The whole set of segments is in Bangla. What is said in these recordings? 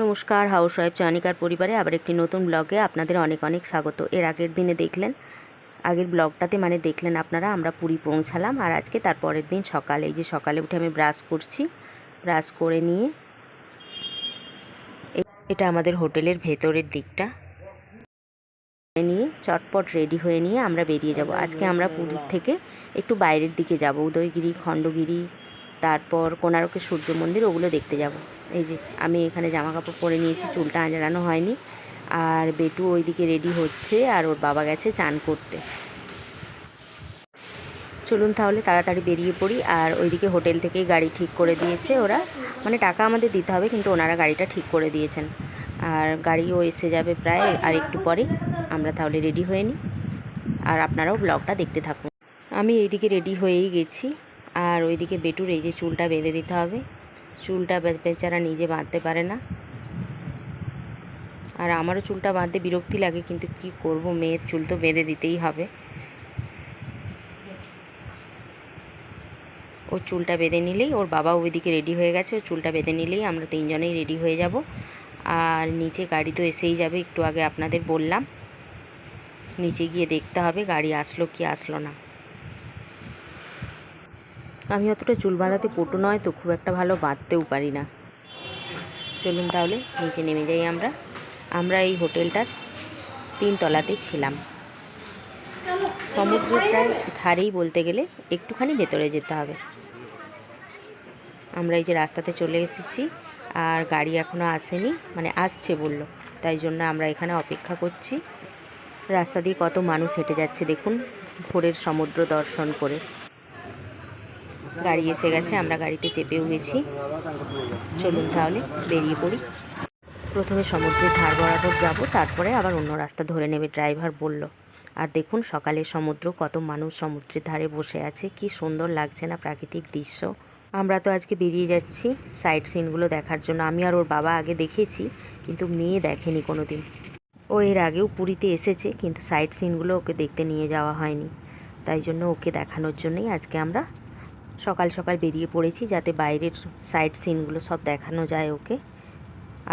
নমস্কার, হাউসওয়াইফ চয়নিকার পরিবারে আবার একটি নতুন ব্লগে আপনাদের অনেক অনেক স্বাগত। এর আগের দিনে দেখলেন, আগের ব্লগটাতে দেখলেন আপনারা আমরা পুরী পৌঁছালাম। আর আজকে তার পরের দিন সকালে, এই যে সকালে উঠে আমি ব্রাশ করছি। ব্রাশ করে নিয়ে এটা আমাদের হোটেলের ভেতরের দিকটা নিয়ে চটপট রেডি হয়ে নিয়ে আমরা বেরিয়ে যাব। আজকে আমরা পুরীর থেকে একটু বাইরের দিকে যাব, উদয়গিরি, খণ্ডগিরি, তারপর কোণার্কের সূর্য মন্দির, ওগুলো দেখতে যাব। এই যে আমি এখানে জামা কাপড় পরে নিয়েছি, চুলটা আঁচড়ানো হয়নি। আর বেটু ওইদিকে রেডি হচ্ছে, আর ওর বাবা গেছে চান করতে। চলুন তাহলে তাড়াতাড়ি বেরিয়ে পড়ি। আর ওইদিকে হোটেল থেকেই গাড়ি ঠিক করে দিয়েছে ওরা, টাকা আমাদের দিতে হবে, কিন্তু ওনারা গাড়িটা ঠিক করে দিয়েছেন। আর গাড়িও এসে যাবে প্রায় আর একটু পরে। আমরা তাহলে রেডি হয়ে নিই, আর আপনারাও ব্লগটা দেখতে থাকুন। আমি এইদিকে রেডি হয়েই গেছি, আর ওইদিকে বেটুর এই যে চুলটা বেঁধে দিতে হবে। চুলটা বেচারা নিজে বাঁধতে পারে না, আর আমারও চুলটা বাঁধতে বিরক্তি লাগে, কিন্তু কি করব, মেয়ের চুল তো বেঁধে দিতেই হবে। ওর চুলটা বেঁধে নিলেই, ওর বাবা ওইদিকে রেডি হয়ে গেছে, ওর চুলটা বেঁধে নিলেই আমরা তিনজনেই রেডি হয়ে যাব। আর নিচে গাড়ি তো এসেই যাবে, একটু আগে আপনাদের বললাম। নিচে গিয়ে দেখতে হবে গাড়ি আসলো কি আসলো না। আমি অতটা চুল বাঁধাতে পটু নয় তো, খুব একটা ভালো বাঁধতেও পারি না। চলুন তাহলে নিচে নেমে যাই। আমরা এই হোটেলটার 3 তলাতে ছিলাম। সমুদ্রের প্রায় ধারেই বলতে গেলে, একটুখানি ভেতরে যেতে হবে। আমরা এই যে রাস্তাতে চলে এসেছি, আর গাড়ি এখনও আসেনি, আসছে বললো, তাই জন্য আমরা এখানে অপেক্ষা করছি। রাস্তা দিয়ে কত মানুষ হেঁটে যাচ্ছে দেখুন, ভোরের সমুদ্র দর্শন করে। গাড়ি এসে গেছে, আমরা গাড়িতে চেপেও গেছি। চলুন তাহলে বেরিয়ে পড়ি। প্রথমে সমুদ্রের ধার বরাবর যাব, তারপরে আবার অন্য রাস্তা ধরে নেবে ড্রাইভার বলল। আর দেখুন সকালের সমুদ্র, কত মানুষ সমুদ্রের ধারে বসে আছে, কি সুন্দর লাগছে না প্রাকৃতিক দৃশ্য। আমরা তো আজকে বেরিয়ে যাচ্ছি সাইট সিনগুলো দেখার জন্য। আমি আর ওর বাবা আগে দেখেছি, কিন্তু মেয়ে দেখেনি কোনো দিন। ও এর আগেও পুরীতে এসেছে, কিন্তু সাইট সিনগুলো ওকে দেখতে নিয়ে যাওয়া হয়নি, তাই জন্য ওকে দেখানোর জন্যই আজকে আমরা সকাল সকাল বেরিয়ে পড়েছি, যাতে বাইরের সাইট সিনগুলো সব দেখানো যায় ওকে।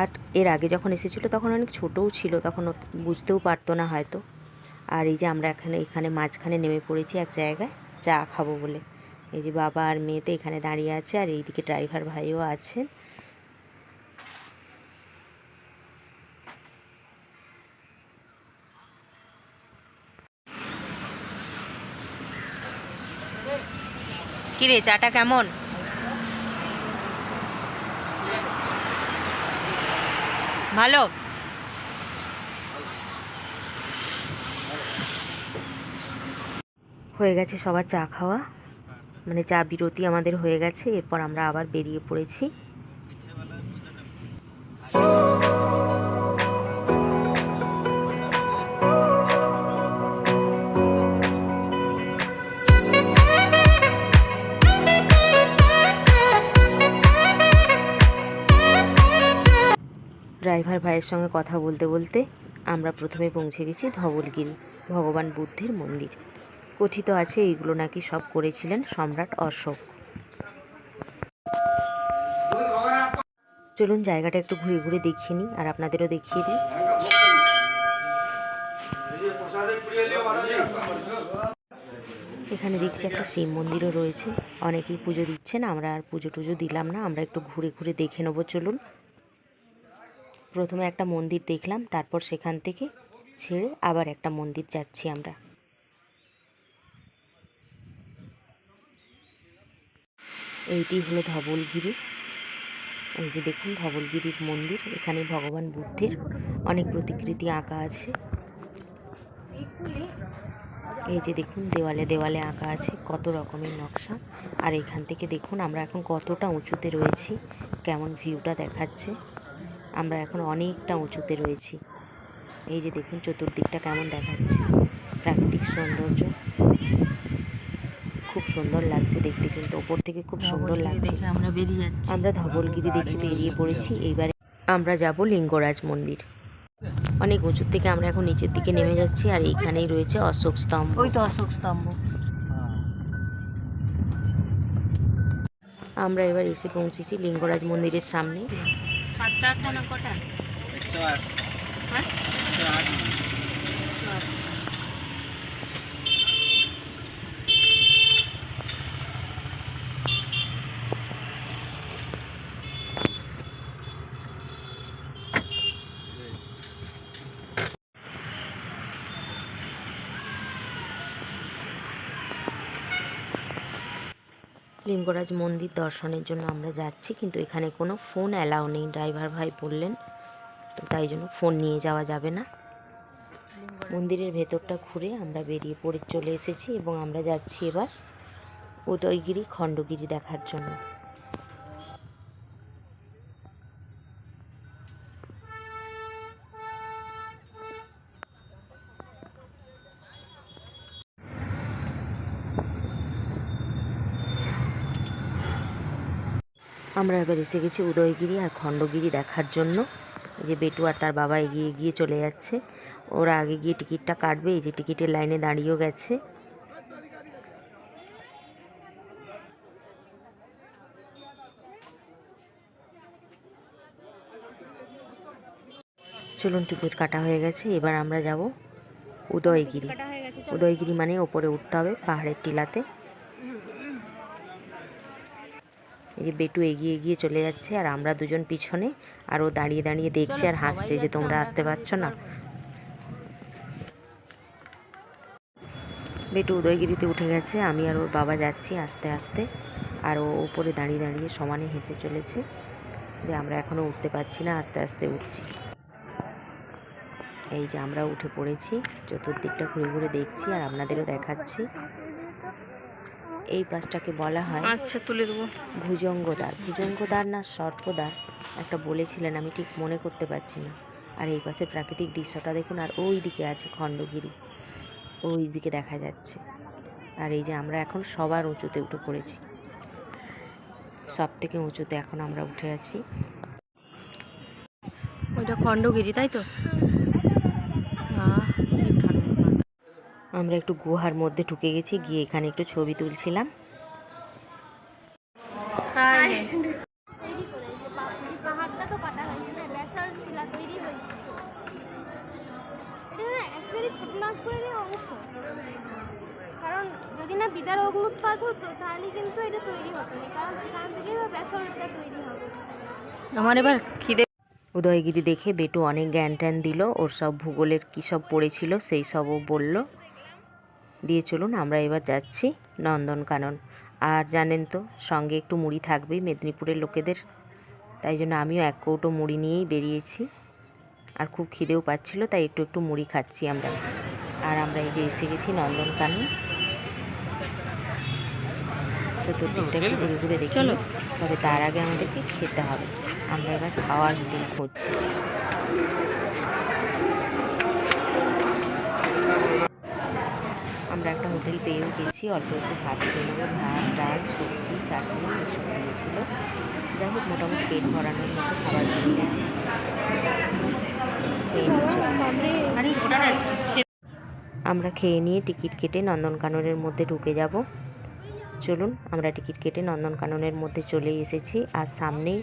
আর এর আগে যখন এসেছিলো তখন অনেক ছোটও ছিল, তখন ও বুঝতেও পারতো না হয়তো। আর এই যে আমরা এখানে মাঝখানে নেমে পড়েছি এক জায়গায় চা খাবো বলে। এই যে বাবা আর মেয়েতে এখানে দাঁড়িয়ে আছে, আর এইদিকে ড্রাইভার ভাইও আছেন। কিরে, চাটা কেমন? ভালো। হয়ে গেছে সবার চা খাওয়া, চা বিরতি আমাদের হয়ে গেছে। এরপর আমরা আবার বেরিয়ে পড়েছি। ড্রাইভার ভাইয়ের সঙ্গে কথা বলতে বলতে আমরা প্রথমে পৌঁছে গেছি ধবলগিরি, ভগবান বুদ্ধের মন্দির। কথিত আছে এইগুলো নাকি সব করেছিলেন সম্রাট অশোক। চলুন জায়গাটা একটু ঘুরে ঘুরে দেখিয়ে নিই, আর আপনাদেরও দেখিয়ে দিই। এখানে দেখছি একটা শিব মন্দিরও রয়েছে, অনেকেই পুজো দিচ্ছেন। আমরা আর পুজো টুজো দিলাম না, আমরা একটু ঘুরে ঘুরে দেখে নেবো। চলুন, প্রথমে একটা মন্দির দেখলাম, তারপর সেখান থেকে ছেড়ে আবার একটা মন্দির যাচ্ছি আমরা। এইটি হলো ধবলগিরি। এই যে দেখুন ধবলগিরির মন্দির, এখানে ভগবান বুদ্ধের অনেক প্রতিকৃতি আঁকা আছে। এই যে দেখুন দেওয়ালে দেওয়ালে আঁকা আছে কত রকমের নকশা। আর এখান থেকে দেখুন আমরা এখন কতটা উঁচুতে রয়েছি, কেমন ভিউটা দেখাচ্ছে। আমরা এখন অনেকটা উঁচুতে রয়েছি। এই যে দেখুন চতুর্দিকটা কেমন দেখাচ্ছে, প্রাকৃতিক সৌন্দর্য খুব সুন্দর লাগছে দেখতে, কিন্তু ওপর থেকে খুব সুন্দর লাগছে। আমরা ধবলগিরি দেখে বেরিয়ে পড়েছি। এইবারে আমরা যাব লিঙ্গরাজ মন্দির। অনেক উঁচু থেকে আমরা এখন নিচের দিকে নেমে যাচ্ছি, আর এইখানেই রয়েছে অশোক স্তম্ভ। ওই তো অশোক স্তম্ভ। আমরা এবার এসে পৌঁছেছি লিঙ্গরাজ মন্দিরের সামনে। সাতটা আটটা না কটা? 108। হ্যাঁ 108। 108। লিঙ্গরাজ মন্দির দর্শনের জন্য আমরা যাচ্ছি, কিন্তু এখানে কোনো ফোন অ্যালাউ নেই। ড্রাইভার ভাই বললেন, তো তাই জন্য ফোন নিয়ে যাওয়া যাবে না। মন্দিরের ভেতরটা ঘুরে আমরা বেরিয়ে পড়ে চলে এসেছি এবং আমরা যাচ্ছি এবার উদয়গিরি খণ্ডগিরি দেখার জন্য। আমরা এবার এসে গেছি উদয়গিরি আর খণ্ডগিরি দেখার জন্য। এই যে বেটু আর তার বাবা এগিয়ে এগিয়ে চলে যাচ্ছে, ওরা আগে গিয়ে টিকিটটা কাটবে। এই যে টিকিটের লাইনে দাঁড়িয়েও গেছে। চলুন, টিকিট কাটা হয়ে গেছে, এবার আমরা যাব উদয়গিরি। উদয়গিরি মানে ওপরে উঠতে হবে পাহাড়ের টিলাতে। এই যে বেটু এগিয়ে এগিয়ে চলে যাচ্ছে আর আমরা দুজন পিছনে, আর ও দাঁড়িয়ে দাঁড়িয়ে দেখছে আর হাসছে যে তোমরা আসতে পারছো না। বেটু উদয়গিরিতে উঠে গেছে, আমি আর ওর বাবা যাচ্ছি আস্তে আস্তে, আর ও উপরে দাঁড়িয়ে দাঁড়িয়ে সমানে হেসে চলেছে যে আমরা এখনও উঠতে পারছি না, আস্তে আস্তে উঠছি। এই যে আমরা উঠে পড়েছি, চতুর্দিকটা ঘুরে ঘুরে দেখছি আর আপনাদেরও দেখাচ্ছি। এই পাশটাকে বলা হয় তুলে দেবো ভুজঙ্গদ্বার। ভুজঙ্গদ্বার না সর্পদ্বার একটা বলেছিলেন, আমি ঠিক মনে করতে পারছি না। আর এই পাশে প্রাকৃতিক দৃশ্যটা দেখুন, আর ওই দিকে আছে খণ্ডগিরি, ওই দিকে দেখা যাচ্ছে। আর এই যে আমরা এখন সবার উঁচুতে উঠে পড়েছি, সব থেকে উঁচুতে এখন আমরা উঠে আছি। ওইটা খণ্ডগিরি, তাই তো? আমরা একটু গুহার মধ্যে ঢুকে গেছি, গিয়ে এখানে একটু ছবি তুলছিলাম। কারণ যদি না বিদার অগ্নুৎপাত হতো তাহলে কিন্তু এটা তৈরি হতো না, কারণ সেখান থেকে ব্যাসল্টটা তৈরি হবে। আমার এবার খিদে। উদয়গিরি দেখে বেটু অনেক জ্ঞান ট্যান দিল, ওর সব ভূগোলের কী সব পড়েছিল সেই সবও বলল। দিয়ে চলুন আমরা এবার যাচ্ছি নন্দনকানন। আর জানেন তো, সঙ্গে একটু মুড়ি থাকবেই মেদিনীপুরের লোকেদের, তাই জন্য আমিও এক কৌটো মুড়ি নিয়েই বেরিয়েছি। আর খুব খিদেও পাচ্ছিল, তাই একটু একটু মুড়ি খাচ্ছি আমরা। আর আমরা এই যে এসে গেছি নন্দনকানন। চতুর্দিকটা একটু ঘুরে ঘুরে দেখি, তবে তার আগে আমাদেরকে খেতে হবে। আমরা এবার খাওয়ার হোটেল খুঁজছি। আমরা একটা হোটেল পেয়েও গেছি, অল্প একটু ভাত খেয়ে নেবো। ভাত, ডাল, সবজি, চাটনি এসব দিয়েছিল। যাই হোক, মোটামুটি পেট ভরানোর মতো খাবার পেয়ে গেছি। আমরা খেয়ে নিয়ে টিকিট কেটে নন্দনকাননের মধ্যে ঢুকে যাব। চলুন, আমরা টিকিট কেটে নন্দনকাননের মধ্যে চলে এসেছি। আর সামনেই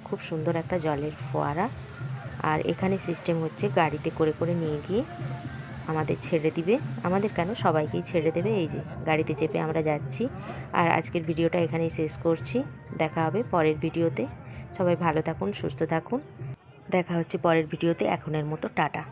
খুব সুন্দর একটা জলের ফোয়ারা। আর এখানে সিস্টেম হচ্ছে গাড়িতে করে করে নিয়ে গিয়ে আমাদের ছেড়ে দিবে, আমাদের কেন সবাইকেই ছেড়ে দেবে। এই যে গাড়িতে চেপে আমরা যাচ্ছি। আর আজকের ভিডিওটা এখানেই শেষ করছি, দেখা হবে পরের ভিডিওতে। সবাই ভালো থাকুন, সুস্থ থাকুন, দেখা হচ্ছে পরের ভিডিওতে। এখনের মতো টাটা।